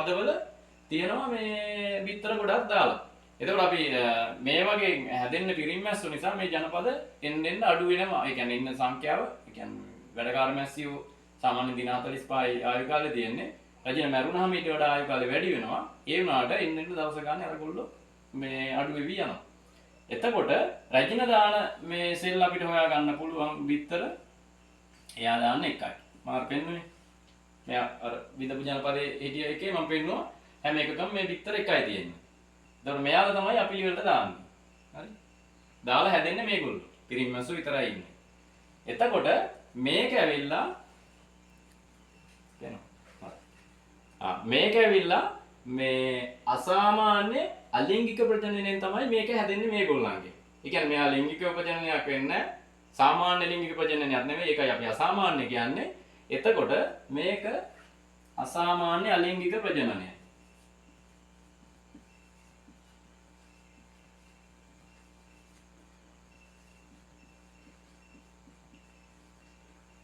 පදවල තියෙනවා මේ බිත්තර ගොඩක් දාලා. එතකොට අපි මේ වගේ හැදෙන්න පිරිමි මැස්සෝ නිසා මේ ජනපද එන්න අඩු වෙනවා. ඒ කියන්නේ ඉන්න සංඛ්‍යාව, ඒ කියන්නේ වැඩකාර මැස්සියෝ සාමාන්‍ය දින 45යි ආයු කාලේ තියෙන්නේ. රජින මැරුණාම ඊට වඩා ආයු කාලේ වැඩි වෙනවා. ඒ වුණාට එන්න දවස ගන්න අරගොල්ලෝ මේ අඩු වෙවි යනවා. එතකොට රජින දාන මේ සෙල් අපිට හොයා ගන්න පුළුවන් බිත්තර එයා දාන්න එකයි. මාර් පෙන්නුවේ. මෙයා අර විදපු ජනපදයේ හිටිය එකේ මම පෙන්නුවා හැම එකකම මේ බිත්තර එකයි තියෙන්නේ. එතකොට මෙයාලා තමයි අපි වලට දාන්නේ. හරි? දාලා හැදෙන්නේ මේගොල්ලෝ. පිරිමි මැස්සෝ විතරයි ඉන්නේ. එතකොට මේක ඇවිල්ලා මේක ඇවිල්ලා මේ අසාමාන්‍ය අලිංගික ප්‍රජනනයෙන් තමයි මේක හැදෙන්නේ මේගොල්ලන්ගේ. ඒ කියන්නේ මෙයා ලිංගික ප්‍රජනනයක් වෙන්නේ සාමාන්‍ය ලිංගික ප්‍රජනනයක් නෙමෙයි. ඒකයි අපි අසාමාන්‍ය කියන්නේ. එතකොට මේක අසාමාන්‍ය අලිංගික ප්‍රජනනය.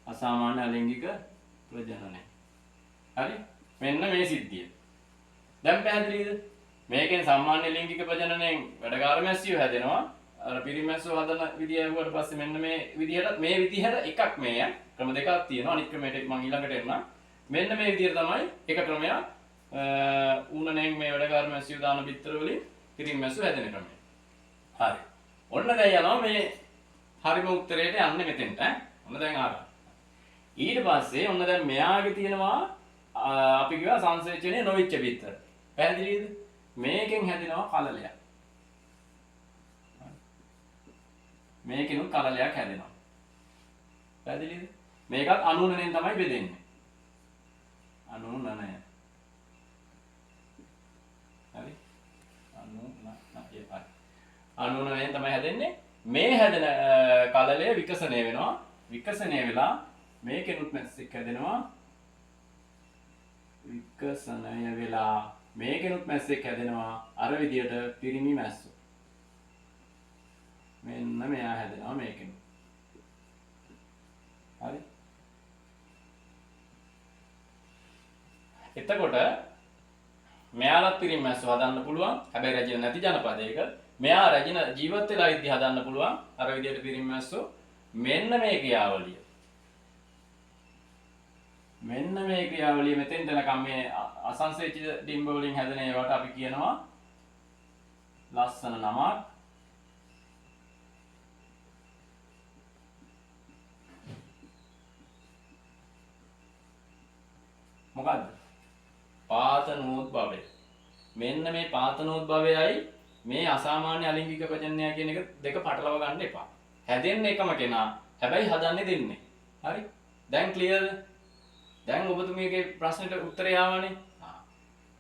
අසාමාන්‍ය අලිංගික ප්‍රජනනය. හරි? මෙන්න මේ සිද්ධිය. දැන් පැහැදිලිද? මේකෙන් සාමාන්‍ය ලිංගික ප්‍රජනනයෙන් වැඩකාර මැස්සියෝ හැදෙනවා. අර පිරිමි මැස්සෝ හදන විදිය ඇහුවට පස්සේ මෙන්න මේ විදිහට එකක් මේ ක්‍රම දෙකක් තියෙනවා. අනිත් ක්‍රමයට මම ඊළඟට එන්නම්. මෙන්න මේ විදිහට තමයි එක ක්‍රමයක් ඌනනෙන් මේ වැඩකාර මැස්සියෝ දාන බිත්තර වලින් පිරිමි මැස්සෝ හැදෙන ක්‍රමය. හරි. ඔන්න දැන් යනවා මේ හරිම උත්තරේට යන්නේ මෙතෙන්ට ඈ. ඔන්න දැන් ආවා. ඊට පස්සේ ඔන්න දැන් මෙයාගේ තියෙනවා අපි කියවා සංසේචනය නොවිච්ච බිත්තර. පැහැදිලිද? මේකෙන් හැදෙනවා කලලයක්. මේකෙනුත් කලලයක් හැදෙනවා. පැහැදිලිද? මේකත් අනුනනෙන් තමයි බෙදෙන්නේ. අනුනනය. හරි? අනුනනෙන් තමයි හැදෙන්නේ. මේ හැදෙන කලලය විකසනය වෙනවා. විකසනය වෙලා මේකෙනුත් මැස්සෙක් හැදෙනවා. විකසනය වෙලා මේකෙනුත් මැස්සෙක් හැදෙනවා. අර විදියට පිරිමි මැස්සෝ. මෙන්න මෙයා හැදෙනවා මේකෙනුත්. හරි? එතකොට මෙයාලත් පිරිමි මැස්සෝ හදන්න පුළුවන්. හැබැයි රජින නැති ජනපදයක මෙයා රජින ජීවත් වෙලා ඉද්දි හදන්න පුළුවන්. අර විදියට පිරිමි මැස්සෝ. මෙන්න මේ ක්‍රියාවලිය. මෙන්න මේ ක්‍රියාවලිය මෙතෙන් දෙනකම් මේ අසංසේචිත ඩිම්බ වලින් හැදෙන ඒවාට අපි කියනවා ලස්සන නමක්. මොකද්ද? පාතනෝද්භවය. මෙන්න මේ පාතනෝද්භවයයි මේ අසාමාන්‍ය අලිංගික ප්‍රජනනය කියන එක දෙක පටලව ගන්න එපා. හැදෙන්නේ එකම කෙනා. හැබැයි හදන්නේ දෙන්නේ. හරි? දැන් ක්ලියර්ද? දැන් ඔබතුමියගේ ප්‍රශ්නෙට උත්තරය ආවනේ.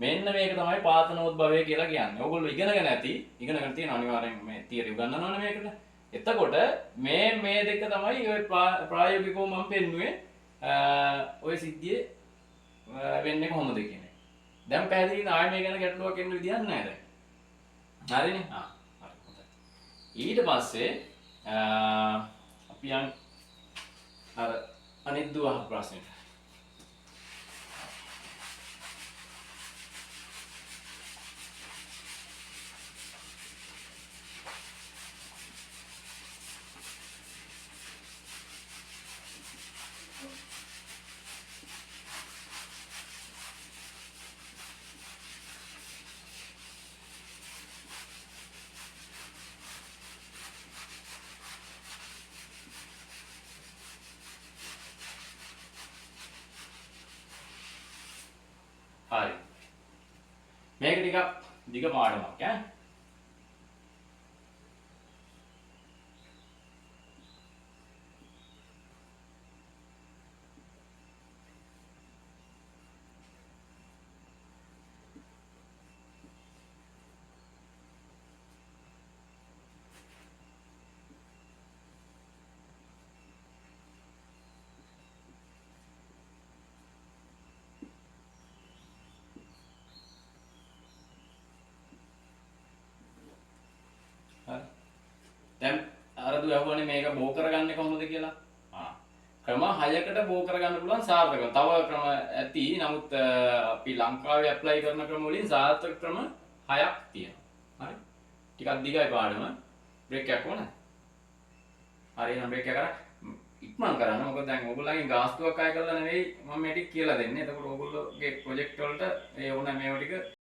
මෙන්න මේක තමයි පාතනෝද්භවය කියලා කියන්නේ. ඕගොල්ලෝ ඉගෙනගෙන ඇති. ඉගෙනගෙන තියෙන අනිවාර්යෙන් මේ තියරි උගන්වනවනේ මේකට. එතකොට මේ දෙක තමයි ඔය ප්‍රායෝගිකව මම පෙන්නුවේ ඔය සිද්ධියේ වෙන්නේ කොහොමද කියන්නේ. දැන් පැහැදිලිද? ආයෙ මේ ගැන ගැටලුවක් එන්න විදියක් නැහැ දැන්. හරිනේ? හරි හොඳයි. ඊට පස්සේ අපි යන් අර අනිත් දුවහ ප්‍රශ්නෙට. හරි. මේක ටිකක් දිග පාඩමක් ඈ. දැන් අර දුවහුවනේ මේක බෝ කරගන්නේ කොහොමද කියලා. ක්‍රම 6කට බෝ කරගන්න පුළුවන් සාර්ථකව. තව ක්‍රම ඇති. නමුත් අපි ලංකාවේ ඇප්ලයි කරන ක්‍රම වලින් සාර්ථක ක්‍රම 6ක් තියෙනවා. හරි. ටිකක් දිගයි පාඩම. බ්‍රේක් එකක් ඕනද? හරි එහෙනම් බ්‍රේක් එක කරා ඉක්මන් කරන්න. මොකද දැන් ඕගොල්ලන්ගේ ගාස්තුවක් අය කරලා නෙවෙයි මම මේ ටික කියලා දෙන්නේ. එතකොට ඕගොල්ලෝගේ ප්‍රොජෙක්ට් වලට ඒ ඕන මේව ටික